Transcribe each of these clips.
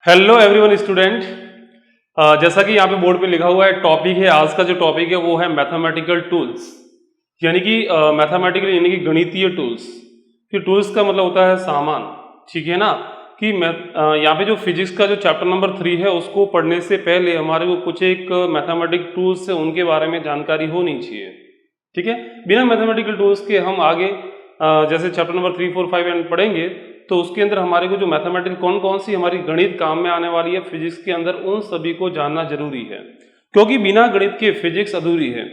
Hello everyone student. जैसा कि यहाँ पे बोर्ड पे लिखा हुआ है टॉपिक है, आज का जो टॉपिक है वो है मैथमेटिकल टूल्स, यानी कि मैथमेटिकल यानी कि गणितीय टूल्स। कि टूल्स का मतलब होता है सामान, ठीक है ना। कि यहाँ पे जो फिजिक्स का जो चैप्टर नंबर 3 है उसको पढ़ने से पहले हमारे को कुछ एक मैथमेटिक टूल्स है उनके बारे में जानकारी होनी चाहिए, ठीक है। बिना मैथमेटिकल टूल्स के हम आगे जैसे चैप्टर नंबर 3, 4, 5 एंड पढ़ेंगे तो उसके अंदर हमारे को जो मैथमेटिकल कौन कौन सी हमारी गणित काम में आने वाली है फिजिक्स के अंदर, उन सभी को जानना जरूरी है, क्योंकि बिना गणित के फिजिक्स अधूरी है।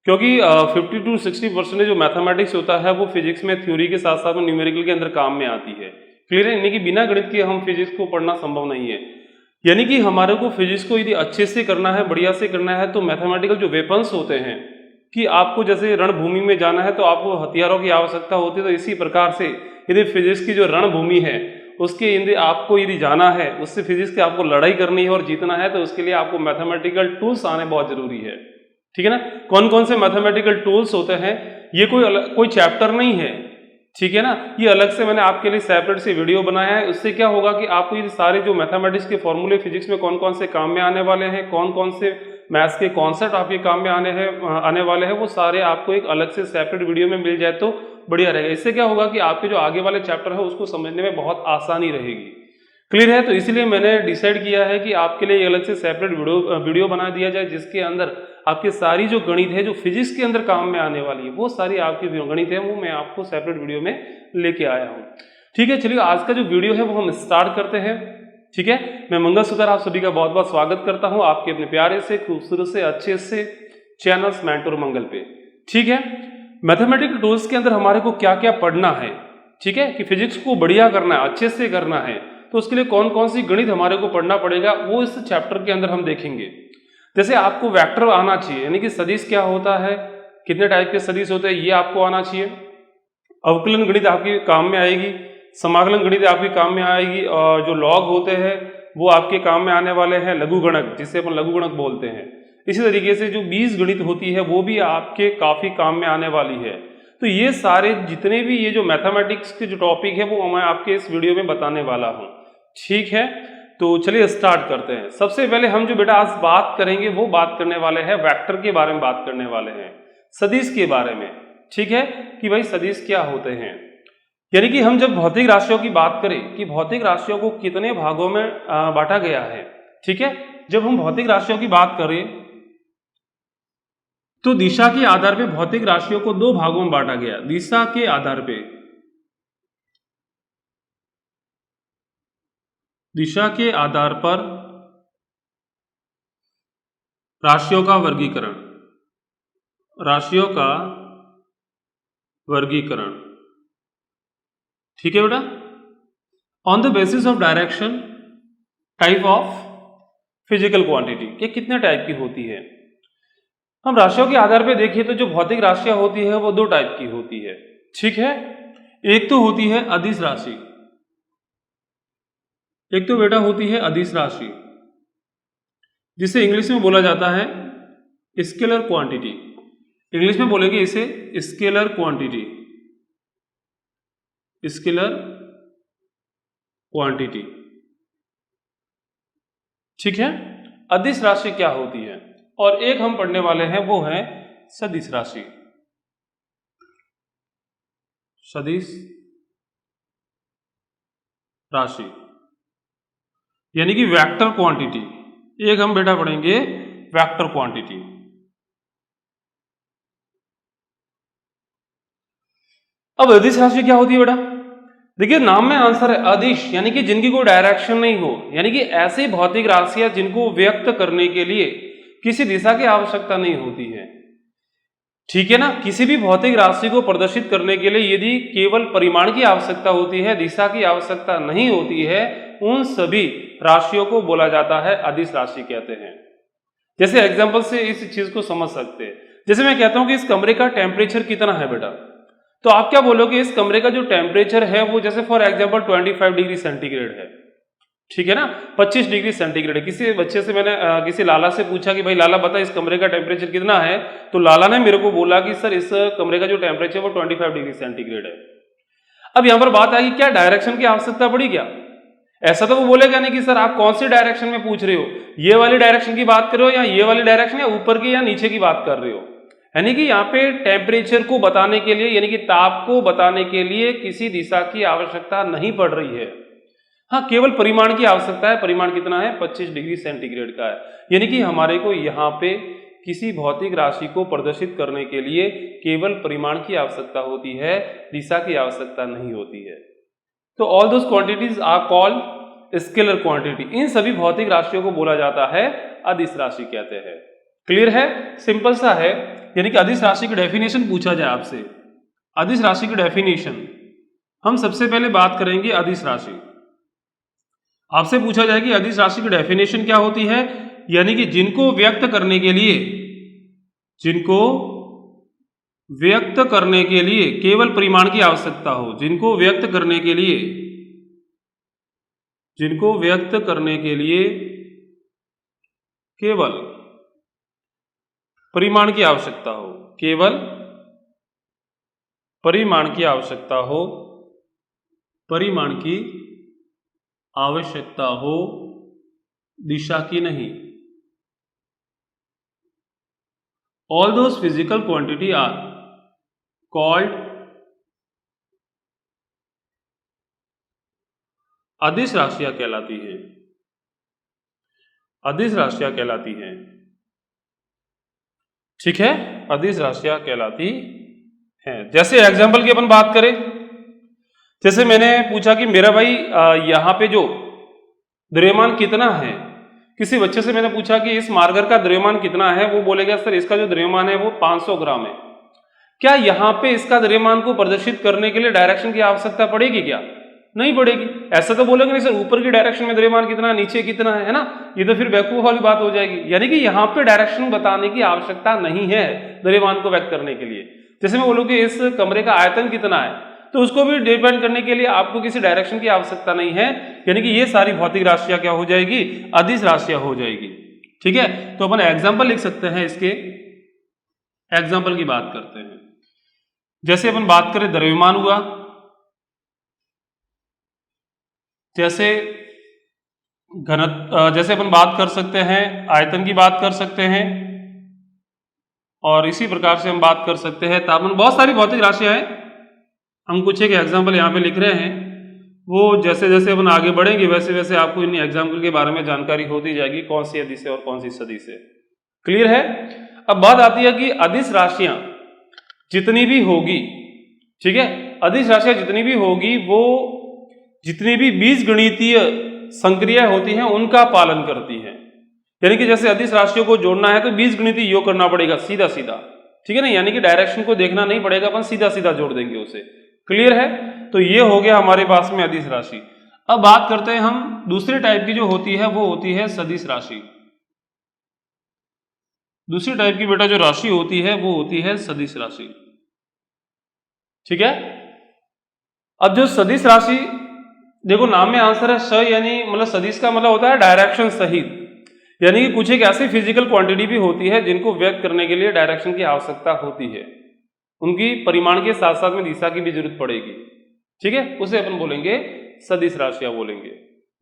क्योंकि 50 to 60% जो मैथमेटिक्स होता है वो फिजिक्स में थ्योरी के साथ साथ में न्यूमेरिकल के अंदर काम में आती है। क्लियर है, यानी कि बिना गणित के हम फिजिक्स को पढ़ना संभव नहीं है। यानी कि हमारे को फिजिक्स को यदि अच्छे से करना है, बढ़िया से करना है, तो मैथमेटिकल जो वेपन्स होते हैं कि आपको जैसे रणभूमि में जाना है तो आपको हथियारों की आवश्यकता होती है, तो इसी प्रकार से यदि फिजिक्स की जो रणभूमि है उसके यदि आपको यदि जाना है, उससे फिजिक्स की आपको लड़ाई करनी है और जीतना है, तो उसके लिए आपको मैथमेटिकल टूल्स आने बहुत जरूरी है, ठीक है ना। कौन कौन से मैथमेटिकल टूल्स होते हैं ये कोई चैप्टर नहीं है, ठीक है ना। ये अलग से मैंने आपके लिए सेपरेट से वीडियो बनाया है। उससे क्या होगा कि आपको ये सारे जो मैथमेटिक्स के फॉर्मूले फिजिक्स में कौन कौन से काम में आने वाले हैं, कौन कौन से मैथ्स के कॉन्सेप्ट आपके काम में आने वाले हैं, वो सारे आपको एक अलग से सेपरेट वीडियो में मिल जाए तो बढ़िया रहेगा। इससे क्या होगा कि आपके जो आगे वाले चैप्टर है उसको समझने में बहुत आसानी रहेगी। क्लियर है, तो इसलिए मैंने डिसाइड किया है कि आपके लिए अलग से सेपरेट वीडियो बना दिया जाए, जिसके अंदर आपकी सारी जो गणित है जो फिजिक्स के अंदर काम में आने वाली है वो सारी आपकी गणित है वो मैं आपको सेपरेट वीडियो में लेके आया हूँ, ठीक है। चलिए आज का जो वीडियो है वो हम स्टार्ट करते हैं, ठीक है। मैं मंगलसूत्र आप सभी का बहुत बहुत स्वागत करता हूँ आपके अपने प्यारे से खूबसूरत से अच्छे से चैनल मेंटोर मंगल पे, ठीक है। मैथमेटिकल टूल्स के अंदर हमारे को क्या क्या पढ़ना है, ठीक है, कि फिजिक्स को बढ़िया करना है, अच्छे से करना है, तो उसके लिए कौन कौन सी गणित हमारे को पढ़ना पड़ेगा वो इस चैप्टर के अंदर हम देखेंगे। जैसे आपको वेक्टर आना चाहिए, यानी कि सदिश क्या होता है, कितने टाइप के सदिश होते हैं ये आपको आना चाहिए। अवकलन गणित आपके काम में आएगी, समाकलन गणित आपके काम में आएगी, और जो लॉग होते हैं वो आपके काम में आने वाले हैं, लघुगणक जिसे अपन लघुगणक बोलते हैं। इसी तरीके से जो बीज गणित होती है वो भी आपके काफी काम में आने वाली है। तो ये सारे जितने भी ये जो मैथमेटिक्स के जो टॉपिक है वो मैं आपके इस वीडियो में बताने वाला हूँ, ठीक है। तो चलिए स्टार्ट करते हैं। सबसे पहले हम जो बेटा आज बात करेंगे वो बात करने वाले हैं वेक्टर के बारे में, बात करने वाले हैं सदिश के बारे में, ठीक है, कि भाई सदिश क्या होते हैं। यानी कि हम जब भौतिक राशियों की बात करें कि भौतिक राशियों को कितने भागों में बांटा गया है, ठीक है। जब हम भौतिक राशियों की बात करें तो दिशा के आधार पर भौतिक राशियों को दो भागों में बांटा गया। दिशा के आधार पे, दिशा के आधार पर राशियों का वर्गीकरण, राशियों का वर्गीकरण, ठीक है बेटा। On the basis of direction type of physical quantity, ये कितने टाइप की होती है। हम राशियों के आधार पे देखिए तो जो भौतिक राशियां होती है वो दो टाइप की होती है, ठीक है। एक तो होती है अदिश राशि, एक तो बेटा होती है अदिश राशि जिसे इंग्लिश में बोला जाता है स्केलर क्वांटिटी। इंग्लिश में बोलेंगे इसे स्केलर क्वांटिटी, स्केलर क्वांटिटी, ठीक है। अदिश राशि क्या होती है, और एक हम पढ़ने वाले हैं वो है सदिश राशि, सदिश राशि यानी कि वेक्टर क्वांटिटी। एक हम बेटा पढ़ेंगे वेक्टर क्वांटिटी। अब अदिश राशि क्या होती है बेटा, देखिए नाम में आंसर है अदिश, यानी कि जिनकी कोई डायरेक्शन नहीं हो, यानी कि ऐसी भौतिक राशियां जिनको व्यक्त करने के लिए किसी दिशा की आवश्यकता नहीं होती है, ठीक है ना। किसी भी भौतिक राशि को प्रदर्शित करने के लिए यदि केवल परिमाण की आवश्यकता होती है, दिशा की आवश्यकता नहीं होती है, उन सभी राशियों को बोला जाता है अदिश राशि कहते हैं। जैसे एग्जांपल से इस चीज को समझ सकते हैं। जैसे मैं कहता हूं कि इस कमरे का टेम्परेचर कितना है बेटा, तो आप क्या बोलोगे इस कमरे का जो टेम्परेचर है वो जैसे फॉर एग्जांपल 25 डिग्री सेंटीग्रेड है, ठीक है ना, 25 डिग्री सेंटीग्रेड है। किसी बच्चे से मैंने किसी लाला से पूछा कि भाई लाला बता इस कमरे का टेम्परेचर कितना है, तो लाला ने मेरे को बोला कि सर इस कमरे का जो टेम्परेचर वो 25 डिग्री सेंटीग्रेड है। अब यहां पर बात आई क्या डायरेक्शन की आवश्यकता पड़ी क्या, ऐसा तो वो बोलेगा नहीं कि सर आप कौन सी डायरेक्शन में पूछ रहे हो, ये वाली डायरेक्शन की बात कर रहे हो या ये वाली डायरेक्शन, या ऊपर की या नीचे की बात कर रहे हो। यानी कि यहाँ पे टेम्परेचर को बताने के लिए, यानी कि ताप को बताने के लिए किसी दिशा की आवश्यकता नहीं पड़ रही है। हाँ, केवल परिमाण की आवश्यकता है। परिमाण कितना है? 25 डिग्री सेंटीग्रेड का है। यानी कि हमारे को यहाँ पे किसी भौतिक राशि को प्रदर्शित करने के लिए केवल परिमाण की आवश्यकता होती है, दिशा की आवश्यकता नहीं होती है। तो all those quantities are called scalar quantity. इन सभी भौतिक राशियों को बोला जाता है अदिश राशि कहते हैं। क्लियर है? सिंपल सा है। यानी कि अदिश राशि की डेफिनेशन पूछा जाए आपसे, अदिश राशि की डेफिनेशन हम सबसे पहले बात करेंगे। अदिश राशि आपसे पूछा जाए कि अदिश राशि की डेफिनेशन क्या होती है, यानी कि जिनको व्यक्त करने के लिए केवल परिमाण की आवश्यकता हो, जिनको व्यक्त करने के लिए केवल परिमाण की आवश्यकता हो, केवल परिमाण की आवश्यकता हो, परिमाण की आवश्यकता हो, दिशा की नहीं। All those physical quantity are called अदिश राशियां कहलाती हैं। अदिश राशियां कहलाती हैं। ठीक है, अदिश राशियां कहलाती हैं। जैसे एग्जाम्पल की अपन बात करें, जैसे मैंने पूछा कि मेरा भाई यहाँ पे जो द्रव्यमान कितना है, किसी बच्चे से मैंने पूछा कि इस मार्कर का द्रव्यमान कितना है, वो बोलेगा सर इसका जो द्रव्यमान है वो 500 ग्राम है। क्या यहाँ पे इसका द्रव्यमान को प्रदर्शित करने के लिए डायरेक्शन की आवश्यकता पड़ेगी क्या? नहीं पड़ेगी। ऐसा तो बोलेंगे नहीं सर ऊपर की डायरेक्शन में द्रव्यमान कितना, नीचे कितना है ना, ये तो फिर बेवकूफ वाली बात हो जाएगी। यानी कि यहाँ पे डायरेक्शन बताने की आवश्यकता नहीं है द्रव्यमान को व्यक्त करने के लिए। जैसे मैं बोलूँ कि इस कमरे का आयतन कितना है, तो उसको भी डिपेंड करने के लिए आपको किसी डायरेक्शन की आवश्यकता नहीं है। यानी कि ये सारी भौतिक राशियां क्या हो जाएगी? अदिश राशियां हो जाएगी। ठीक है, तो अपन एग्जाम्पल लिख सकते हैं। इसके एग्जाम्पल की बात करते हैं। जैसे अपन बात करें द्रव्यमान हुआ, जैसे जैसे अपन बात कर सकते हैं आयतन की बात कर सकते हैं, और इसी प्रकार से हम बात कर सकते हैं तापमान। बहुत सारी भौतिक राशियां हैं, हम कुछ एक एग्जाम्पल यहाँ पे लिख रहे हैं। वो जैसे जैसे अपन आगे बढ़ेंगे वैसे वैसे आपको इन एग्जाम्पल के बारे में जानकारी होती जाएगी, कौन सी अदिश है और कौन सी सदिश है। क्लियर है? अब बात आती है कि अदिश राशियां जितनी भी होगी, ठीक है, अदिश राशियां जितनी भी होगी वो जितनी भी बीजगणितीय संक्रिया होती हैं उनका पालन करती हैं। यानी कि जैसे अदिश राशियों को जोड़ना है तो बीजगणितीय योग करना पड़ेगा सीधा सीधा, ठीक है ना, यानी कि डायरेक्शन को देखना नहीं पड़ेगा, अपन सीधा सीधा जोड़ देंगे उसे। क्लियर है? तो ये हो गया हमारे पास में अदिश राशि। अब बात करते हैं हम दूसरे टाइप की जो होती है वो होती है सदिश राशि। दूसरी टाइप की बेटा जो राशि होती है वो होती है सदिश राशि। ठीक है, अब जो सदिश राशि, देखो नाम में आंसर है स, यानी मतलब सदिश का मतलब होता है डायरेक्शन सहित। यानी कि कुछ एक ऐसी फिजिकल क्वांटिटी भी होती है जिनको व्यक्त करने के लिए डायरेक्शन की आवश्यकता होती है, उनकी परिमाण के साथ साथ में दिशा की भी जरूरत पड़ेगी। ठीक है, उसे अपन बोलेंगे सदिश राशियां बोलेंगे।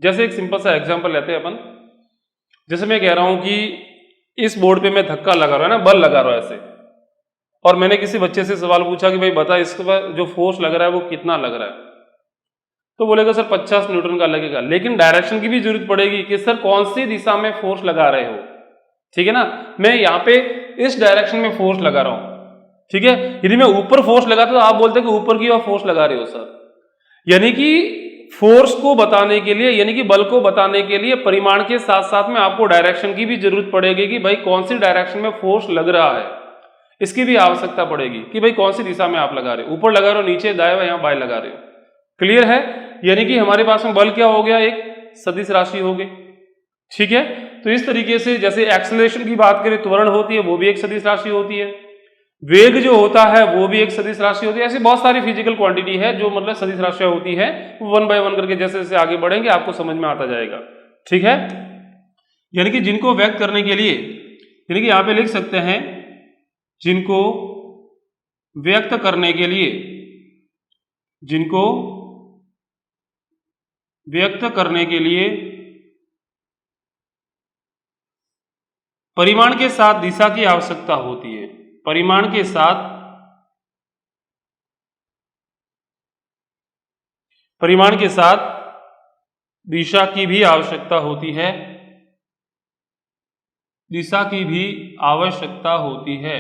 जैसे एक सिंपल सा एग्जांपल लेते हैं अपन। जैसे मैं कह रहा हूं कि इस बोर्ड पे मैं धक्का लगा रहा हूं ना, बल लगा रहा हूं ऐसे, और मैंने किसी बच्चे से सवाल पूछा कि भाई बता इसके बाद जो फोर्स लग रहा है वो कितना लग रहा है, तो बोलेगा सर 50 न्यूटन का लगेगा। लेकिन डायरेक्शन की भी जरूरत पड़ेगी कि सर कौन सी दिशा में फोर्स लगा रहे हो। ठीक है ना, मैं यहाँ पे इस डायरेक्शन में फोर्स लगा रहा हूं, ठीक है, यदि मैं ऊपर फोर्स लगाता तो आप बोलते कि ऊपर की ओर फोर्स लगा रहे हो सर। यानी कि फोर्स को बताने के लिए, यानी कि बल को बताने के लिए परिमाण के साथ साथ में आपको डायरेक्शन की भी जरूरत पड़ेगी कि भाई कौन सी डायरेक्शन में फोर्स लग रहा है, इसकी भी आवश्यकता पड़ेगी कि भाई कौन सी दिशा में आप लगा रहे हो, ऊपर लगा रहे हो, नीचे दाएं या बाएं लगा रहे हो। क्लियर है? यानी कि हमारे पास में बल क्या हो गया, एक सदिश राशि हो गई। ठीक है, तो इस तरीके से जैसे एक्सेलरेशन की बात करें, त्वरण होती है, वो भी एक सदिश राशि होती है। वेग जो होता है वो भी एक सदिश राशि होती है। ऐसी बहुत सारी फिजिकल क्वांटिटी है जो मतलब सदिश राशियां होती है। वन बाय वन करके जैसे जैसे आगे बढ़ेंगे आपको समझ में आता जाएगा। ठीक है, यानी कि जिनको व्यक्त करने के लिए, यानी कि यहां पे लिख सकते हैं जिनको व्यक्त करने के लिए, जिनको व्यक्त करने के लिए परिमाण के साथ दिशा की आवश्यकता होती है। परिमाण के साथ दिशा की भी आवश्यकता होती है। दिशा की भी आवश्यकता होती है।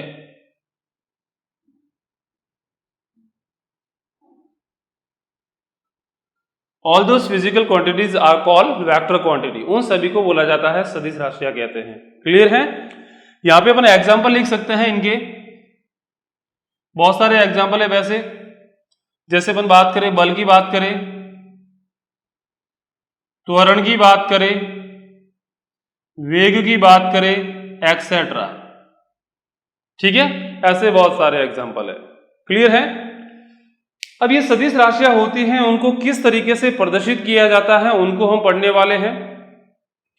All those physical quantities are called vector quantity. उन सभी को बोला जाता है सदिश राशियां कहते हैं। क्लियर है? यहां पे अपन एग्जांपल लिख सकते हैं इनके, बहुत सारे एग्जांपल है वैसे। जैसे अपन बात करें बल की बात करें, त्वरण की बात करें, वेग की बात करें, एक्सेट्रा। ठीक है, ऐसे बहुत सारे एग्जांपल है। क्लियर है? अब ये सदिश राशियां होती हैं, उनको किस तरीके से प्रदर्शित किया जाता है उनको हम पढ़ने वाले हैं।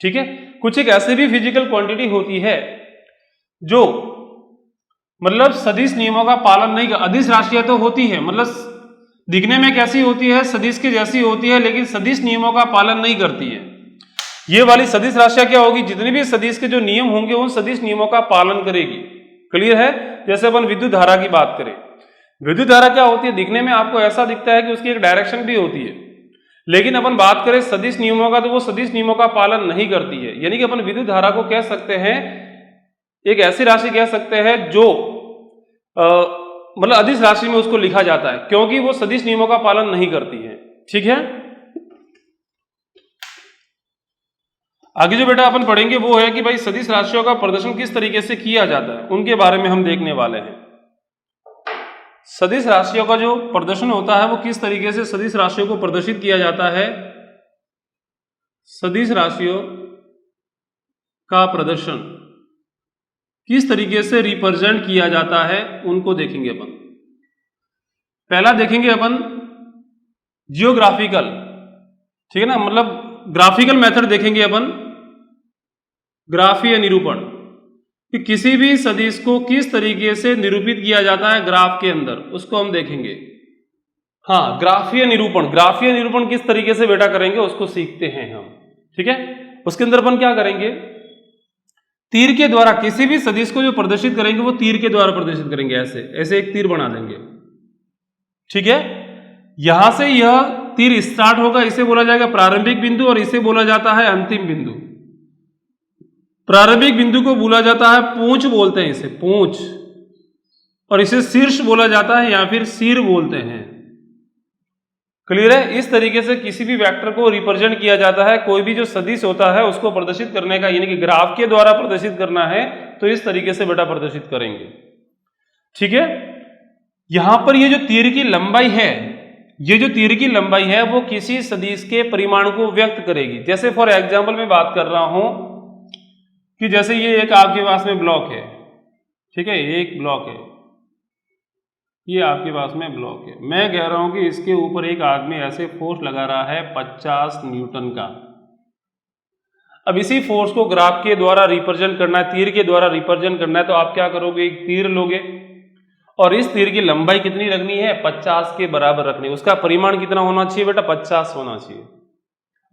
ठीक है, कुछ एक ऐसे भी फिजिकल क्वांटिटी होती है जो मतलब सदिश नियमों का पालन नहीं कर। अदिश राशियां तो होती है, मतलब दिखने में कैसी होती है, सदिश के जैसी होती है, लेकिन सदिश नियमों का पालन नहीं करती है। ये वाली सदिश राशियां क्या होगी, जितने भी सदिश के जो नियम होंगे उन सदिश नियमों का पालन करेगी। क्लियर है? जैसे अपन विद्युत धारा की बात करें, विद्युत धारा क्या होती है, दिखने में आपको ऐसा दिखता है कि उसकी एक डायरेक्शन भी होती है, लेकिन अपन बात करें सदिश नियमों का तो वो सदिश नियमों का पालन नहीं करती है। यानी कि अपन विद्युत धारा को कह सकते हैं, एक ऐसी राशि कह सकते हैं जो मतलब अदिश राशि में उसको लिखा जाता है, क्योंकि वो सदिश नियमों का पालन नहीं करती है। ठीक है, आगे जो बेटा अपन पढ़ेंगे वो है कि भाई सदिश राशियों का प्रदर्शन किस तरीके से किया जाता है, उनके बारे में हम देखने वाले हैं। सदिश राशियों का जो प्रदर्शन होता है वो किस तरीके से सदिश राशियों को प्रदर्शित किया जाता है। सदिश राशियों का प्रदर्शन किस तरीके से रिप्रेजेंट किया जाता है उनको देखेंगे अपन। पहला देखेंगे अपन जियोग्राफिकल, ठीक है ना, मतलब ग्राफिकल मेथड देखेंगे अपन, ग्राफीय निरूपण, कि किसी भी सदिश को किस तरीके से निरूपित किया जाता है ग्राफ के अंदर, उसको हम देखेंगे। हाँ, ग्राफीय निरूपण, ग्राफीय निरूपण किस तरीके से बेटा करेंगे उसको सीखते हैं हम। ठीक है, उसके अंदर अपन क्या करेंगे, तीर के द्वारा किसी भी सदिश को जो प्रदर्शित करेंगे वो तीर के द्वारा प्रदर्शित करेंगे। ऐसे ऐसे एक तीर बना देंगे। ठीक है, यहां से यह तीर स्टार्ट होगा, इसे बोला जाएगा प्रारंभिक बिंदु और इसे बोला जाता है अंतिम बिंदु। प्रारंभिक बिंदु को बोला जाता है पूंछ, बोलते हैं इसे पूंछ, और इसे शीर्ष बोला जाता है या फिर सिर बोलते हैं। क्लियर है? इस तरीके से किसी भी वेक्टर को रिप्रेजेंट किया जाता है। कोई भी जो सदिश होता है उसको प्रदर्शित करने का, यानी कि ग्राफ के द्वारा प्रदर्शित करना है तो इस तरीके से बेटा प्रदर्शित करेंगे। ठीक है, यहां पर ये जो तीर की लंबाई है, ये जो तीर की लंबाई है वो किसी सदिश के परिमाण को व्यक्त करेगी। जैसे फॉर एग्जांपल मैं बात कर रहा हूं कि जैसे ये एक आपके पास में ब्लॉक है, ठीक है, एक ब्लॉक है, ये आपके पास में ब्लॉक है। मैं कह रहा हूं कि इसके ऊपर एक आदमी ऐसे फोर्स लगा रहा है 50 न्यूटन का। अब इसी फोर्स को ग्राफ के द्वारा रिप्रेजेंट करना है, तीर के द्वारा रिप्रेजेंट करना है, तो आप क्या करोगे, एक तीर लोगे और इस तीर की लंबाई कितनी रखनी है, 50 के बराबर रखनी है। उसका परिमाण कितना होना चाहिए बेटा, 50 होना चाहिए।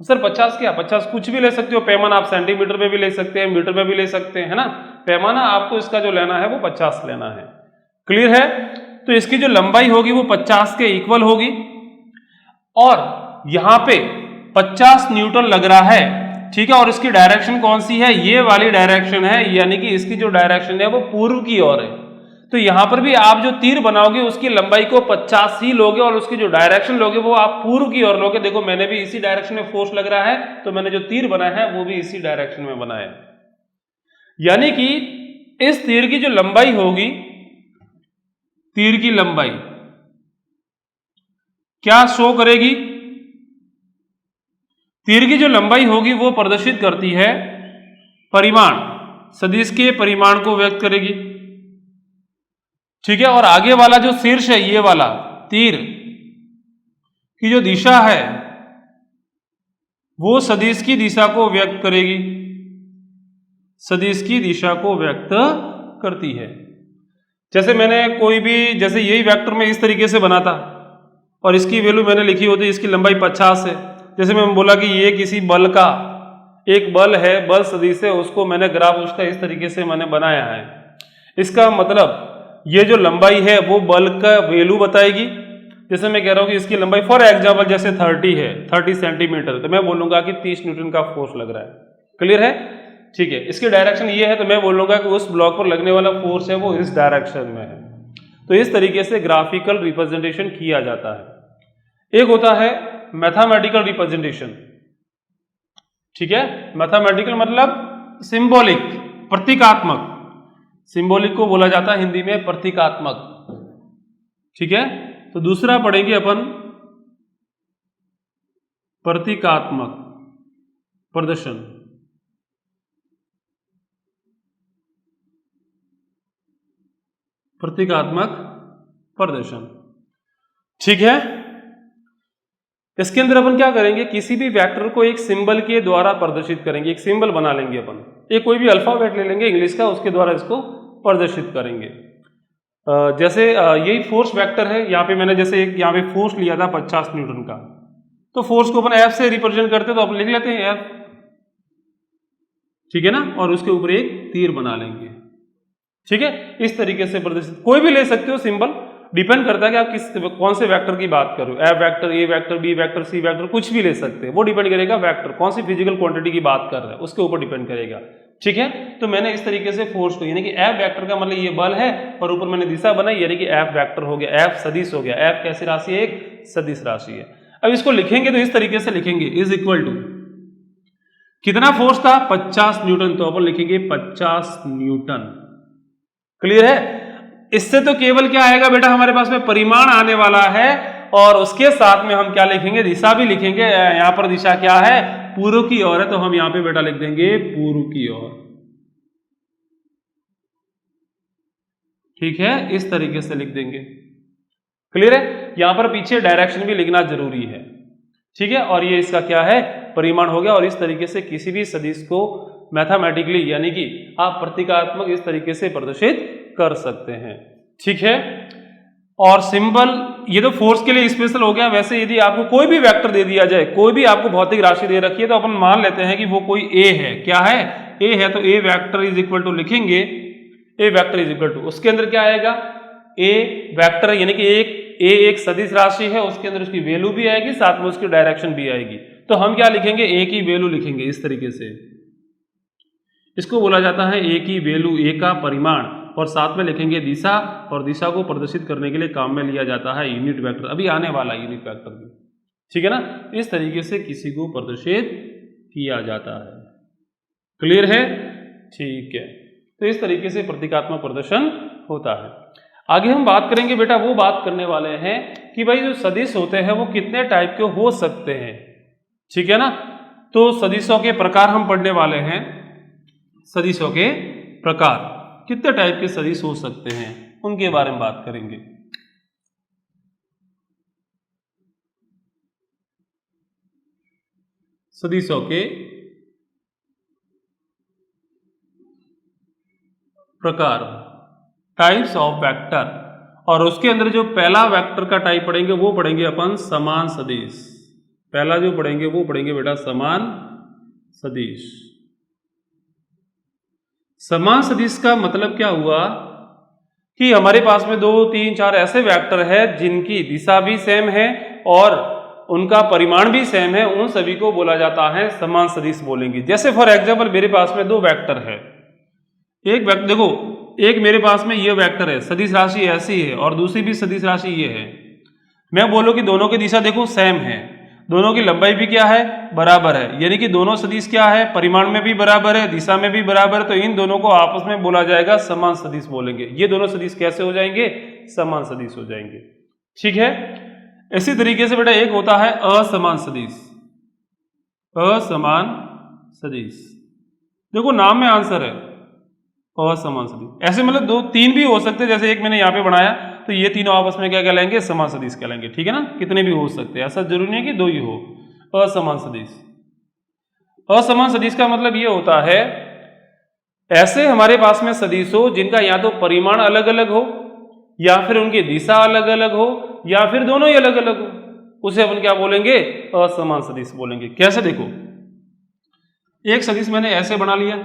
सर 50 क्या, 50 कुछ भी ले सकते हो, पैमाना आप सेंटीमीटर में भी ले सकते हैं, मीटर में भी ले सकते हैं, है ना। पैमाना आपको इसका जो लेना है वो 50 लेना है। क्लियर है? तो इसकी जो लंबाई होगी वो 50 के इक्वल होगी और यहां पे 50 न्यूटन लग रहा है। ठीक है, और इसकी डायरेक्शन कौन सी है, ये वाली डायरेक्शन है, यानी कि इसकी जो डायरेक्शन है वो पूर्व की ओर है। तो यहां पर भी आप जो तीर बनाओगे उसकी लंबाई को 50 ही लोगे और उसकी जो डायरेक्शन लोगे वो आप पूर्व की ओर लोगे। देखो मैंने भी इसी डायरेक्शन में फोर्स लग रहा है तो मैंने जो तीर बनाया है वो भी इसी डायरेक्शन में बनाया, यानी कि इस तीर की जो लंबाई होगी, तीर की लंबाई क्या शो करेगी, तीर की जो लंबाई होगी वो प्रदर्शित करती है परिमाण, सदिश के परिमाण को व्यक्त करेगी। ठीक है, और आगे वाला जो शीर्ष है, ये वाला तीर की जो दिशा है वो सदिश की दिशा को व्यक्त करेगी, सदिश की दिशा को व्यक्त करती है। जैसे मैंने कोई भी, जैसे यही वेक्टर में इस तरीके से बना था और इसकी वैल्यू मैंने लिखी होती, इसकी लंबाई 50 है, जैसे मैं बोला कि ये किसी बल का एक बल है, बल सदिश है, उसको मैंने ग्राफ उसका इस तरीके से मैंने बनाया है। इसका मतलब ये जो लंबाई है वो बल का वैल्यू बताएगी। जैसे मैं कह रहा हूँ कि इसकी लंबाई फॉर एग्जाम्पल जैसे 30 है, 30 सेंटीमीटर, तो मैं बोलूंगा कि 30 न्यूटन का फोर्स लग रहा है। क्लियर है? ठीक है। इसकी डायरेक्शन ये है तो मैं बोलूंगा कि उस ब्लॉक पर लगने वाला फोर्स है वो इस डायरेक्शन में है। तो इस तरीके से ग्राफिकल रिप्रेजेंटेशन किया जाता है। एक होता है मैथमेटिकल रिप्रेजेंटेशन। ठीक है, मैथमेटिकल मतलब सिंबॉलिक, प्रतीकात्मक। सिंबॉलिक को बोला जाता है हिंदी में प्रतीकात्मक। ठीक है, तो दूसरा पढ़ेंगे अपन प्रतीकात्मक प्रदर्शन। प्रतीकात्मक प्रदर्शन। ठीक है, इसके अंदर अपन क्या करेंगे, किसी भी वेक्टर को एक सिंबल के द्वारा प्रदर्शित करेंगे। एक सिंबल बना लेंगे अपन, एक कोई भी अल्फाबेट ले लेंगे इंग्लिश का, उसके द्वारा इसको प्रदर्शित करेंगे। जैसे यही फोर्स वेक्टर है। यहाँ पे मैंने जैसे एक यहाँ पे फोर्स लिया था 50 न्यूटन का, तो फोर्स को अपन एफ से रिप्रेजेंट करते तो अपन लिख लेते हैं एफ। ठीक है ना, और उसके ऊपर एक तीर बना लेंगे। ठीक है, इस तरीके से प्रदर्शित कोई भी ले सकते हो सिंबल, डिपेंड करता है कि आप किस कौन से वेक्टर की बात कर रहे हो। एफ वेक्टर, ए vector, B vector, C vector, कुछ भी ले सकते हैं। वो डिपेंड करेगा वेक्टर कौन सी फिजिकल क्वांटिटी की बात कर रहे हैं उसके ऊपर डिपेंड करेगा। ठीक है, तो मैंने इस तरीके से फोर्स को, यानी कि एफ वेक्टर का मतलब ये बल है और ऊपर मैंने दिशा बनाई, यानी कि एफ वेक्टर हो गया, एफ सदिश हो गया। एफ कैसी राशि है? एक सदिश राशि है। अब इसको लिखेंगे तो इस तरीके से लिखेंगे, इज इक्वल टू कितना फोर्स था? 50 न्यूटन, तो अपन लिखेंगे 50 न्यूटन। क्लियर है? इससे तो केवल क्या आएगा बेटा, हमारे पास में परिमाण आने वाला है और उसके साथ में हम क्या लिखेंगे? दिशा भी लिखेंगे। यहां पर दिशा क्या है? पूर्व की ओर है, तो हम यहां पे बेटा लिख देंगे पूर्व की ओर। ठीक है, इस तरीके से लिख देंगे। क्लियर है? यहां पर पीछे डायरेक्शन भी लिखना जरूरी है। ठीक है, और ये इसका क्या है? परिमाण हो गया। और इस तरीके से किसी भी सदिश को मैथमेटिकली, यानी कि आप प्रतीकात्मक इस तरीके से प्रदर्शित कर सकते हैं। ठीक है, और सिंबल ये तो फोर्स के लिए स्पेशल हो गया। वैसे यदि आपको कोई भी वेक्टर दे दिया जाए, कोई भी आपको भौतिक राशि दे रखी है, तो अपन मान लेते हैं कि वो कोई ए है। क्या है? ए है, तो ए वेक्टर इज इक्वल टू लिखेंगे, ए वेक्टर इज इक्वल टू, उसके अंदर क्या आएगा? ए वेक्टर, यानी कि एक सदिश राशि है, उसके अंदर उसकी वैल्यू भी आएगी, साथ में उसकी डायरेक्शन भी आएगी। तो हम क्या लिखेंगे? ए की वैल्यू लिखेंगे इस तरीके से। इसको बोला जाता है ए की वैल्यू, ए का परिमाण, और साथ में लिखेंगे दिशा, और दिशा को प्रदर्शित करने के लिए काम में लिया जाता है यूनिट वेक्टर। अभी आने वाला यूनिट वेक्टर भी। ठीक है ना, इस तरीके से किसी को प्रदर्शित किया जाता है। क्लियर है? ठीक है, तो इस तरीके से प्रतीकात्मक प्रदर्शन होता है। आगे हम बात करेंगे बेटा, वो बात करने वाले हैं कि भाई जो सदिश होते हैं वो कितने टाइप के हो सकते हैं। ठीक है ना, तो सदिशों के प्रकार हम पढ़ने वाले हैं। सदिशों के प्रकार, कितने टाइप के सदिश हो सकते हैं, उनके बारे में बात करेंगे। सदिशों के प्रकार, टाइप्स ऑफ वेक्टर, और उसके अंदर जो पहला वेक्टर का टाइप पढ़ेंगे वो पढ़ेंगे अपन समान सदिश। पहला जो पढ़ेंगे वो पढ़ेंगे बेटा समान सदिश। समान सदिश का मतलब क्या हुआ कि हमारे पास में 2, 3, 4 ऐसे वेक्टर है जिनकी दिशा भी सेम है और उनका परिमाण भी सेम है, उन सभी को बोला जाता है समान सदिश बोलेंगे। जैसे फॉर एग्जाम्पल मेरे पास में 2 वेक्टर है, एक वेक्टर देखो, एक मेरे पास में ये वेक्टर है, सदिश राशि ऐसी है, और दूसरी भी सदिश राशि ये है। मैं बोलूं कि दोनों की दिशा देखो सेम है, दोनों की लंबाई भी क्या है? बराबर है, यानी कि दोनों सदिश क्या है? परिमाण में भी बराबर है, दिशा में भी बराबर है, तो इन दोनों को आपस में बोला जाएगा समान सदिश बोलेंगे। ये दोनों सदिश कैसे हो जाएंगे? समान सदिश हो जाएंगे। ठीक है, इसी तरीके से बेटा एक होता है असमान सदिश। असमान सदिश, देखो नाम में आंसर है असमान सदिश। ऐसे मतलब 2, 3 भी हो सकते हैं, जैसे एक मैंने यहाँ पे बनाया, तो ये तीनों आपस में क्या कहलाएंगे? समान सदिश कहलाएंगे। ठीक है ना, कितने भी हो सकते हैं, ऐसा जरूरी नहीं कि 2 ही हो। असमान सदिश, असमान सदिश का मतलब ये होता है ऐसे हमारे पास में सदिश हो जिनका या तो परिमाण अलग अलग हो, या फिर उनकी दिशा अलग अलग हो, या फिर दोनों ही अलग अलग हो। उसे अपन क्या बोलेंगे, असमान सदिश बोलेंगे। कैसे, देखो एक सदिश मैंने ऐसे बना लिया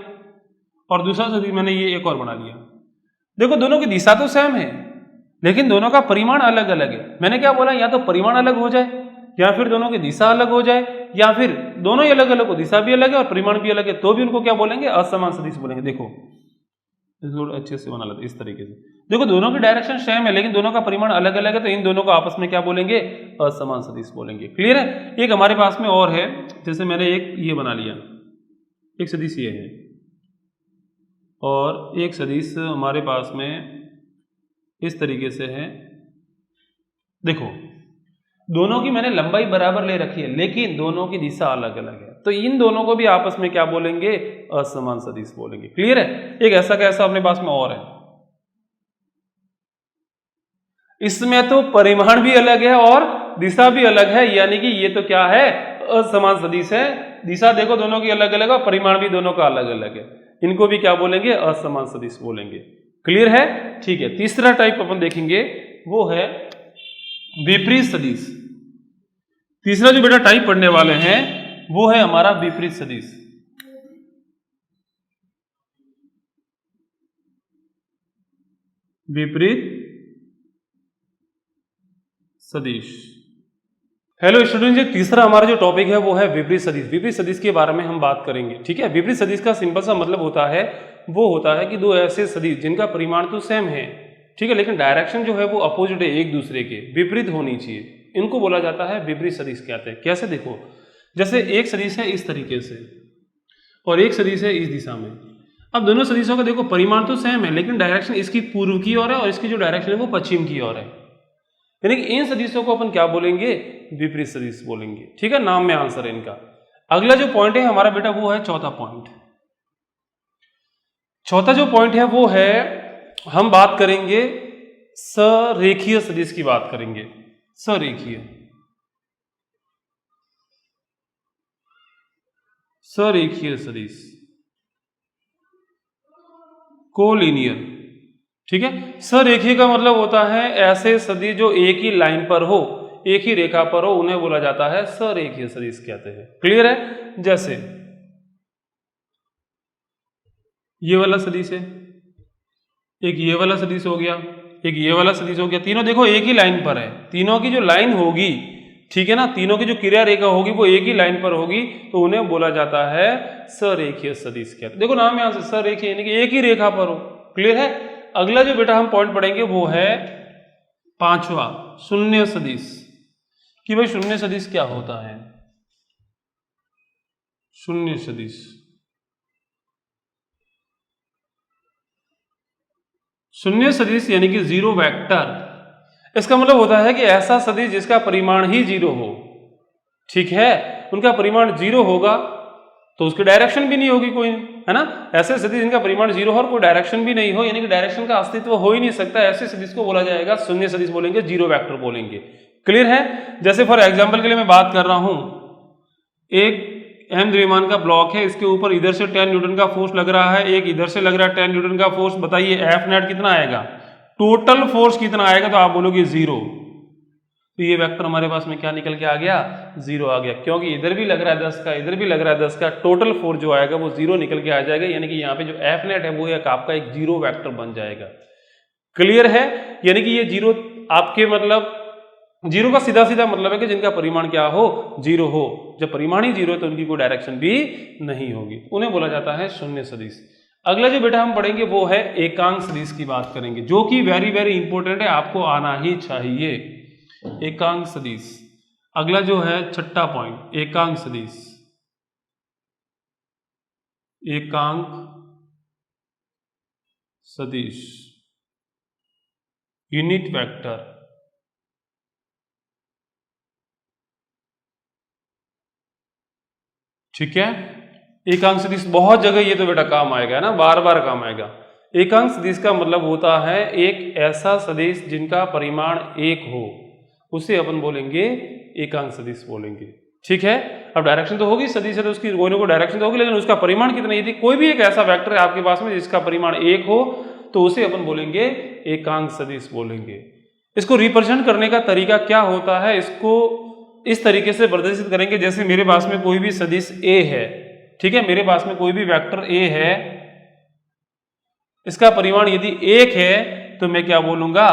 और दूसरा सदिश मैंने ये एक और बना लिया। देखो दोनों की दिशा तो सेम है लेकिन दोनों का परिमाण अलग अलग है। मैंने क्या बोला, या तो परिमाण अलग हो जाए या फिर दोनों की दिशा अलग हो जाए या फिर दोनों ही अलग अलग हो, दिशा भी अलग है और परिमाण भी अलग है, तो भी उनको क्या बोलेंगे, असमान सदिश बोलेंगे। देखो अच्छे से बना लेते इस तरीके से। देखो दोनों की डायरेक्शन सेम है लेकिन दोनों का परिमाण अलग अलग है, तो इन दोनों को आपस में क्या बोलेंगे, असमान सदिश बोलेंगे। क्लियर है। एक हमारे पास में और है, जैसे मैंने एक ये बना लिया, एक सदिश ये है और एक सदिश हमारे पास में इस तरीके से है। देखो दोनों की मैंने लंबाई बराबर ले रखी है लेकिन दोनों की दिशा अलग अलग है, तो इन दोनों को भी आपस में क्या बोलेंगे, असमान सदिश बोलेंगे। क्लियर है। एक ऐसा कैसा अपने पास में और है, इसमें तो परिमाण भी अलग है और दिशा भी अलग है, यानी कि ये तो क्या है, असमान सदिश है। दिशा देखो दोनों की अलग अलग और परिमाण भी दोनों का अलग अलग है, इनको भी क्या बोलेंगे, असमान सदिश बोलेंगे। क्लियर है। ठीक है। तीसरा टाइप अपन देखेंगे वो है विपरीत सदिश। तीसरा जो बेटा टाइप पढ़ने वाले हैं वो है हमारा विपरीत सदिश। विपरीत सदिश। हेलो स्टूडेंट जी, तीसरा हमारा जो टॉपिक है वो है विपरीत सदिश। विपरीत सदिश के बारे में हम बात करेंगे। ठीक है। विपरीत सदिश का सिंपल सा मतलब होता है, वो होता है कि दो ऐसे सदिश जिनका परिमाण तो सेम है, ठीक है, लेकिन डायरेक्शन जो है वो अपोजिट है, एक दूसरे के विपरीत होनी चाहिए, इनको बोला जाता है विपरीत सदिश कहते हैं। कैसे, देखो जैसे एक सदिश है इस तरीके से और एक सदिश है इस दिशा में। अब दोनों सदिशों का देखो परिमाण तो सेम है लेकिन डायरेक्शन इसकी पूर्व की ओर है और इसकी जो डायरेक्शन है वो पश्चिम की ओर है, यानी कि इन सदिशों को अपन क्या बोलेंगे, विपरीत सदिश बोलेंगे। ठीक है, नाम में आंसर है इनका। अगला जो पॉइंट है हमारा बेटा वो है चौथा पॉइंट। चौथा जो पॉइंट है वो है, हम बात करेंगे सरेखीय सदिश की बात करेंगे। सरेखीय, सरेखीय सदिश, कोलिनियर। ठीक है। सरेखीय का मतलब होता है ऐसे सदिश जो एक ही लाइन पर हो, एक ही रेखा पर हो, उन्हें बोला जाता है सरेखीय सदिश कहते हैं। क्लियर है। जैसे ये वाला सदिश है, एक ये वाला सदिश हो गया, एक ये वाला सदिश हो गया, तीनों देखो एक ही लाइन पर है, तीनों की जो लाइन होगी, ठीक है ना, तीनों की जो क्रिया रेखा होगी वो एक ही लाइन पर होगी, तो उन्हें बोला जाता है सरेखीय सदिश कहते हैं। देखो नाम यहां से सरेखीय, यानी कि एक ही रेखा पर हो। क्लियर है। अगला जो बेटा हम पॉइंट पढ़ेंगे वो है पांचवा, शून्य सदिश। कि भाई शून्य सदिश क्या होता है। शून्य सदिश, शून्य सदिश यानी कि जीरो वेक्टर। इसका मतलब होता है कि ऐसा सदिश जिसका परिमाण ही जीरो हो। ठीक है, उनका परिमाण जीरो होगा तो उसकी डायरेक्शन भी नहीं होगी कोई, है ना। ऐसे सदिश जिनका परिमाण जीरो हो और कोई डायरेक्शन भी नहीं हो, यानी कि डायरेक्शन का अस्तित्व हो ही नहीं सकता, ऐसे सदिश को बोला जाएगा शून्य सदिश बोलेंगे, जीरो वेक्टर बोलेंगे। क्लियर है। जैसे फॉर एग्जांपल के लिए मैं बात कर रहा हूं, एक अहम द्रव्यमान का ब्लॉक है, इसके ऊपर इधर से 10 न्यूटन का फोर्स लग रहा है, एक इधर से लग रहा है 10 न्यूटन का फोर्स। बताइए एफ नेट कितना आएगा, टोटल फोर्स कितना आएगा, तो आप बोलोगे जीरो। तो ये वेक्टर हमारे पास में क्या निकल के आ गया, जीरो आ गया, क्योंकि इधर भी लग रहा है 10 का, इधर भी लग रहा है 10 का, टोटल फोर्स जो आएगा वो जीरो निकल के आ जाएगा, यानी कि यहाँ पे जो एफ नेट है वो एक आपका एक जीरो वेक्टर बन जाएगा। क्लियर है। यानी कि ये जीरो आपके मतलब जीरो का सीधा सीधा मतलब है कि जिनका परिमाण क्या हो, जीरो हो। जब परिमाण ही जीरो है तो उनकी कोई डायरेक्शन भी नहीं होगी, उन्हें बोला जाता है शून्य सदिश। अगला जो बेटा हम पढ़ेंगे वो है एकांक सदिश की बात करेंगे, जो कि वेरी वेरी इंपॉर्टेंट है, आपको आना ही चाहिए। एकांक सदिश। अगला जो है छठा पॉइंट, एकांक सदिश। एकांक सदिश, यूनिट वेक्टर। ठीक है। एकांक सदिश बहुत जगह ये तो बेटा काम आएगा ना, बार बार काम आएगा। एकांक सदिश का मतलब होता है एक ऐसा सदिश जिनका परिमाण एक हो, उसे अपन बोलेंगे एकांक सदिश बोलेंगे। ठीक है। अब डायरेक्शन तो होगी, सदिश है तो उसकी कोई ना कोई डायरेक्शन तो होगी, लेकिन उसका परिमाण कितना, यदि कोई भी एक ऐसा वेक्टर है आपके पास में जिसका परिमाण एक हो तो उसे अपन बोलेंगे एकांक सदिश बोलेंगे। इसको रिप्रेजेंट करने का तरीका क्या होता है, इसको इस तरीके से प्रदर्शित करेंगे, जैसे मेरे पास में कोई भी सदिश ए है, ठीक है, मेरे पास में कोई भी वेक्टर ए है, इसका परिमाण यदि 1 है तो मैं क्या बोलूंगा,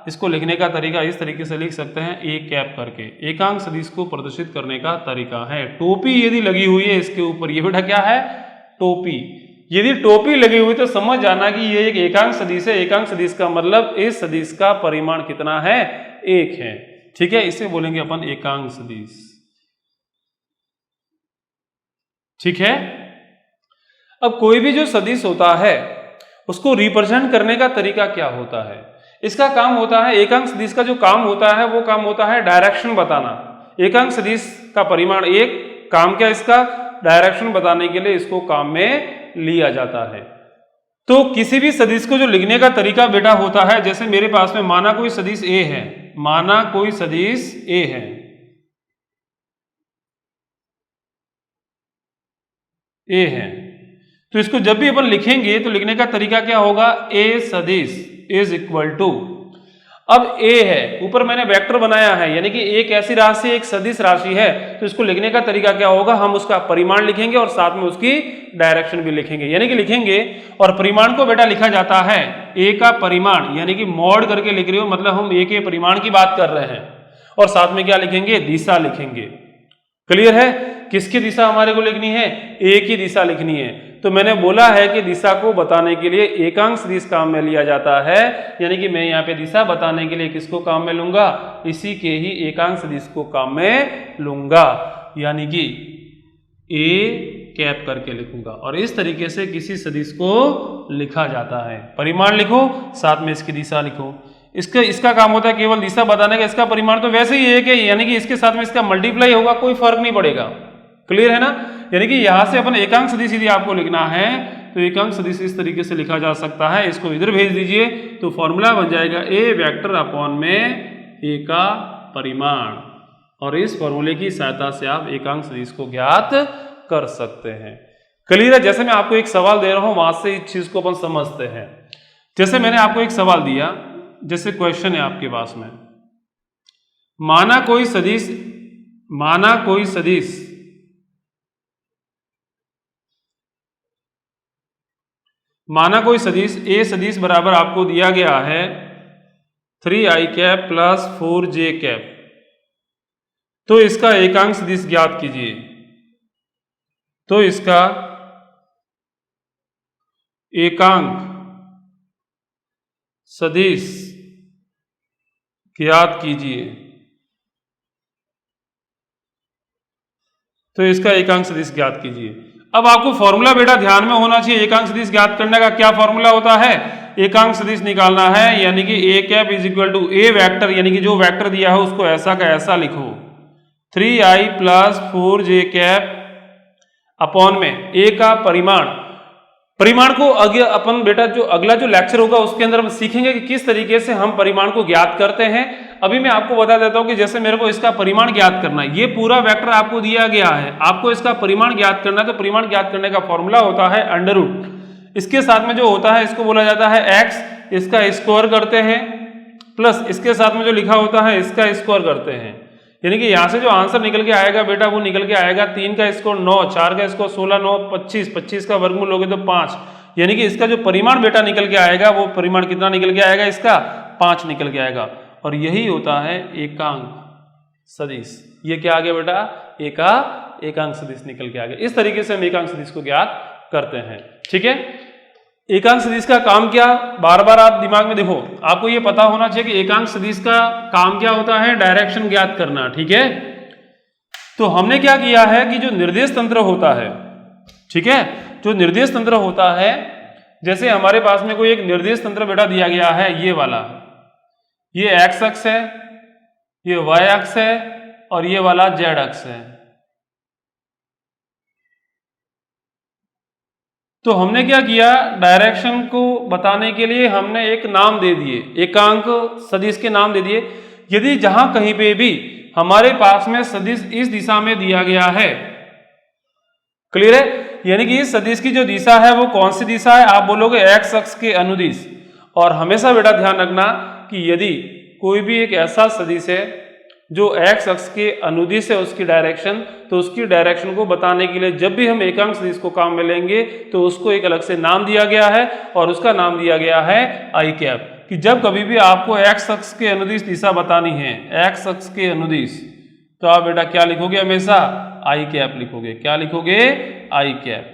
इसको लिखने का तरीका इस तरीके से लिख सकते हैं, ए कैप करके एकांक सदिश को प्रदर्शित करने का तरीका है। टोपी यदि लगी हुई है इसके ऊपर, ये बेटा क्या है, टोपी। यदि टोपी लगी हुई तो समझ जाना कि ये एक एकांक सदिश है। एकांक सदिश का मतलब इस सदिश का परिमाण कितना है, 1 है, ठीक है, इसे बोलेंगे अपन एकांक सदिश, ठीक है। अब कोई भी जो सदिश होता है उसको रिप्रेजेंट करने का तरीका क्या होता है, इसका काम होता है, एकांक सदिश का जो काम होता है वो काम होता है डायरेक्शन बताना। एकांक सदिश का परिमाण 1, काम क्या इसका, डायरेक्शन बताने के लिए इसको काम में लिया जाता है। तो किसी भी सदिश को जो लिखने का तरीका बेटा होता है, जैसे मेरे पास में माना कोई सदिश ए है, माना कोई सदिश ए है, ए है, तो इसको जब भी अपन लिखेंगे तो लिखने का तरीका क्या होगा, ए सदिश इज इक्वल टू, अब ए है, ऊपर मैंने वेक्टर बनाया है, यानी कि एक ऐसी राशि, एक सदिश राशि है, तो इसको लिखने का तरीका क्या होगा, हम उसका परिमाण लिखेंगे और साथ में उसकी डायरेक्शन भी लिखेंगे, यानी कि लिखेंगे। और परिमाण को बेटा लिखा जाता है ए का परिमाण, यानी कि मॉड करके लिख रहे हो, मतलब हम ए के परिमाण की बात कर रहे हैं, और साथ में क्या लिखेंगे, दिशा लिखेंगे। क्लियर है, किसकी दिशा हमारे को लिखनी है, ए की दिशा लिखनी है। तो मैंने बोला है कि दिशा को बताने के लिए एकांक सदिश काम में लिया जाता है, यानी कि मैं यहाँ पे दिशा बताने के लिए किसको काम में लूंगा, इसी के ही एकांक सदिश को काम में लूंगा, यानी कि ए कैप करके लिखूंगा। और इस तरीके से किसी सदिश को लिखा जाता है, परिमाण लिखो साथ में इसकी दिशा लिखो। इसका काम होता है केवल दिशा बताने का, इसका परिमाण तो वैसे ही एक है, यानी कि इसके साथ में इसका मल्टीप्लाई होगा, कोई फर्क नहीं पड़ेगा। क्लियर है ना, यानी कि यहां से अपन एकांक सदिश यदि आपको लिखना है तो एकांक सदिश इस तरीके से लिखा जा सकता है, इसको इधर भेज दीजिए तो फॉर्मूला बन जाएगा ए वेक्टर अपॉन में ए का परिमाण, और इस फॉर्मूले की सहायता से आप एकांक सदिश को ज्ञात कर सकते हैं। क्लियर है, जैसे मैं आपको एक सवाल दे रहा हूं वहां से इस चीज को अपन समझते हैं। जैसे मैंने आपको एक सवाल दिया, जैसे क्वेश्चन है आपके पास में, माना कोई सदिश, माना कोई सदिश माना कोई सदिश ए सदिश बराबर आपको दिया गया है 3i cap plus 4j cap, तो इसका एकांक सदिश ज्ञात कीजिए। तो इसका एकांक सदिश ज्ञात कीजिए, तो इसका एकांक सदिश ज्ञात कीजिए। अब आपको फॉर्मूला बेटा ध्यान में होना चाहिए, एकांक सदिश ज्ञात करने का क्या फॉर्मूला होता है, एकांक सदिश निकालना है, यानी कि A cap is equal to A vector, यानी कि जो वेक्टर दिया है उसको ऐसा का ऐसा लिखो, 3i plus 4j cap upon में ए का परिमाण। परिमाण को अपन बेटा जो अगला जो लेक्चर होगा उसके अंदर हम सीखेंगे कि किस तरीके से हम परिमाण को ज्ञात करते हैं। अभी मैं आपको बता देता हूं कि जैसे मेरे को इसका परिमाण ज्ञात करना है, ये पूरा वेक्टर आपको दिया गया है, आपको इसका परिमाण ज्ञात करना है, तो परिमाण ज्ञात करने का फॉर्मूला होता है अंडर रूट, इसके साथ में जो होता है इसको बोला जाता है x, इसका स्क्वायर करते हैं, प्लस इसके साथ में जो लिखा होता है इसका स्क्वायर करते हैं, यानी कि यहां से जो आंसर निकल के आएगा बेटा वो निकल के आएगा 3 का स्क्वायर 9, 4 का स्क्वायर 16, 9 25, 25 का वर्गमूल लोगे तो 5, यानी कि इसका जो परिमाण बेटा निकल के आएगा वो परिमाण कितना निकल के आएगा, इसका 5 निकल के आएगा। और यही होता है एकांक सदिश। ये क्या आ गया बेटा, एकांक सदिश निकल के आ गया। इस तरीके से हम एकांक सदिश को ज्ञात करते हैं, ठीक है। एकांक सदिश का काम क्या, बार बार आप दिमाग में देखो, आपको ये पता होना चाहिए कि एकांक सदिश का काम क्या होता है, डायरेक्शन ज्ञात करना, ठीक है। तो हमने क्या किया है कि जो निर्देश तंत्र होता है, ठीक है, जो निर्देश तंत्र होता है, जैसे हमारे पास में कोई एक निर्देश तंत्र बेटा दिया गया है, ये वाला, ये x अक्ष है, ये y अक्ष है और ये वाला z अक्ष है। तो हमने क्या किया, डायरेक्शन को बताने के लिए हमने एक नाम दे दिए, एकांक सदिश के नाम दे दिए। यदि जहां कहीं पे भी हमारे पास में सदिश इस दिशा में दिया गया है, क्लियर है, यानी कि इस सदिश की जो दिशा है वो कौन सी दिशा है, आप बोलोगे x अक्ष के अनुदिश। और हमेशा बेटा ध्यान रखना कि यदि कोई भी एक ऐसा सदिश है जो x अक्ष के अनुदिश है उसकी डायरेक्शन, तो उसकी डायरेक्शन को बताने के लिए जब भी हम एकांक सदिश को काम में लेंगे तो उसको एक अलग से नाम दिया गया है और उसका नाम दिया गया है आई कैप। कि जब कभी भी आपको x अक्ष के अनुदिश दिशा बतानी है, x अक्ष के अनुदिश, तो आप बेटा क्या लिखोगे? हमेशा आई कैप लिखोगे। क्या लिखोगे? आई कैप।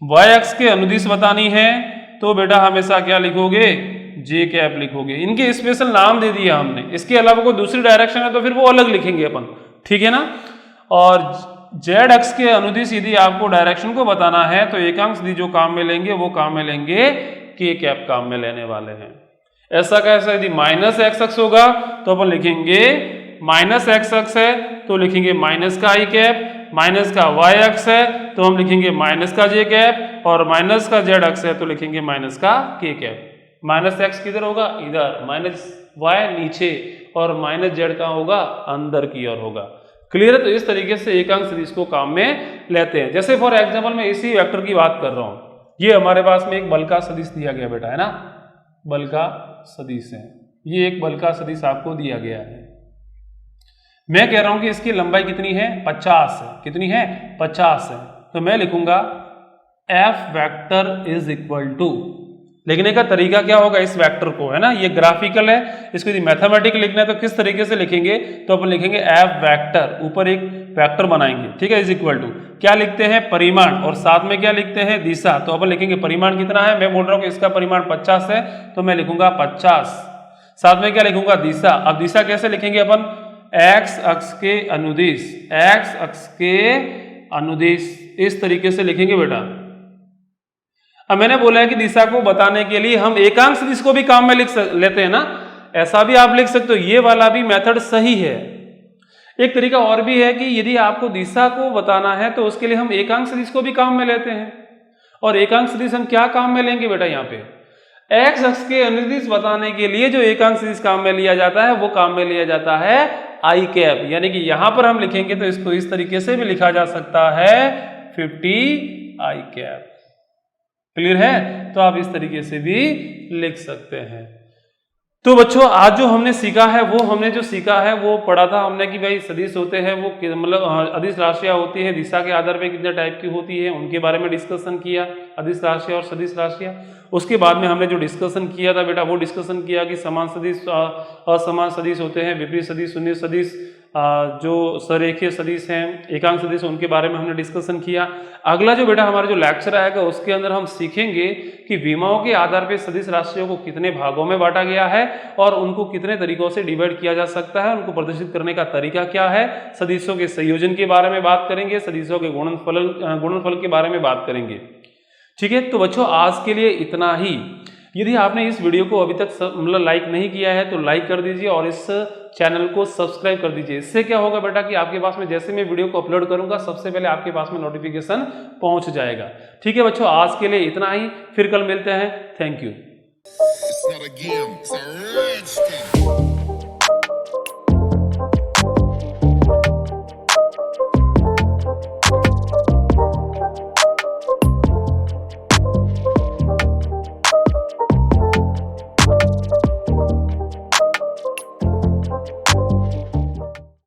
y अक्ष के अनुदिश बतानी है तो बेटा हमेशा क्या लिखोगे? जे कैप लिखोगे। इनके स्पेशल नाम दे दिया हमने, इसके अलावा कोई दूसरी डायरेक्शन है तो फिर वो अलग लिखेंगे अपन, ठीक है ना। और जेड अक्ष के अनुदिश यदि आपको डायरेक्शन को बताना है तो एकांक सदिश जो काम में लेंगे वो काम में लेंगे के कैप काम में लेने वाले हैं। ऐसा कैसा? यदि माइनस एक्स अक्ष होगा तो अपन लिखेंगे माइनस एक्स अक्ष है तो लिखेंगे माइनस का आई कैप, माइनस का वाई अक्ष है तो हम लिखेंगे माइनस का जे कैप, और माइनस का जेड अक्ष है तो लिखेंगे माइनस का के कैप। माइनस एक्स किधर होगा? इधर, माइनस वाई नीचे, और माइनस जेड कहाँ होगा? अंदर की ओर होगा। क्लियर है? तो इस तरीके से एकांक सदिश को काम में लेते हैं। जैसे फॉर एग्जाम्पल मैं इसी वेक्टर की बात कर रहा हूं, ये हमारे पास में एक बल का सदिश दिया गया बेटा, है ना, बल का सदिश है, ये एक बल का सदिश आपको दिया गया है। मैं कह रहा हूं कि इसकी लंबाई कितनी है? 50 है। कितनी है? 50 है। तो मैं लिखूंगा F vector is equal to, लिखने का तरीका क्या होगा इस वेक्टर को, है ना, ये ग्राफिकल है, इसको यदि मैथमेटिकल लिखना है तो किस तरीके से लिखेंगे? तो अपन लिखेंगे एफ वेक्टर, ऊपर एक वेक्टर बनाएंगे, ठीक है, इज इक्वल टू क्या लिखते हैं? परिमाण, और साथ में क्या लिखते हैं? दिशा। तो अपन लिखेंगे परिमाण कितना है, मैं बोल रहा हूं कि इसका परिमाण 50 है तो मैं लिखूंगा 50, साथ में क्या लिखूंगा? दिशा। अब दिशा कैसे लिखेंगे अपन? एक्स अक्ष के अनुदिश, एक्स अक्ष के अनुदिश, इस तरीके से लिखेंगे बेटा। अब मैंने बोला है कि दिशा को बताने के लिए हम एकांक सदिश को भी काम में लिख लेते हैं ना, ऐसा भी आप लिख सकते हो, ये वाला भी मेथड सही है। एक तरीका और भी है कि यदि आपको दिशा को बताना है तो उसके लिए हम एकांक सदिश को भी काम में लेते हैं। और एकांक सदिश हम क्या काम में लेंगे बेटा? यहाँ पे एक्स अक्ष के अनुदिश बताने के लिए जो एकांक सदिश काम में लिया जाता है वो काम में लिया जाता है आई कैप। यानी कि यहां पर हम लिखेंगे तो इसको इस तरीके से भी लिखा जा सकता है 50 आई कैप। क्लियर है? तो आप इस तरीके से भी लिख सकते हैं। तो बच्चों आज जो हमने सीखा है वो पढ़ा था हमने कि भाई सदिश होते हैं वो मतलब अदिश राशियां होती है, दिशा के आधार पे कितने टाइप की होती है उनके बारे में डिस्कशन किया, अदिश राशियां और सदिश राशियां। उसके बाद में हमने जो डिस्कशन किया था बेटा वो डिस्कशन किया कि समान सदिश, असमान सदिश होते हैं, विपरीत सदिश, शून्य सदिश, जो सरेखीय सदिश हैं, एकांक सदिश, उनके बारे में हमने डिस्कशन किया। अगला जो बेटा हमारा जो लेक्चर आएगा उसके अंदर हम सीखेंगे कि विमाओं के आधार पर सदिश राशियों को कितने भागों में बांटा गया है और उनको कितने तरीकों से डिवाइड किया जा सकता है, उनको प्रदर्शित करने का तरीका क्या है, सदिशों के संयोजन के बारे में बात करेंगे, सदिशों के गुणनफल के बारे में बात करेंगे। ठीक है, तो बच्चों आज के लिए इतना ही। यदि आपने इस वीडियो को अभी तक मतलब लाइक नहीं किया है तो लाइक कर दीजिए और इस चैनल को सब्सक्राइब कर दीजिए। इससे क्या होगा बेटा कि आपके पास में जैसे मैं वीडियो को अपलोड करूंगा सबसे पहले आपके पास में नोटिफिकेशन पहुंच जाएगा। ठीक है बच्चों, आज के लिए इतना ही, फिर कल मिलते हैं। Thank you.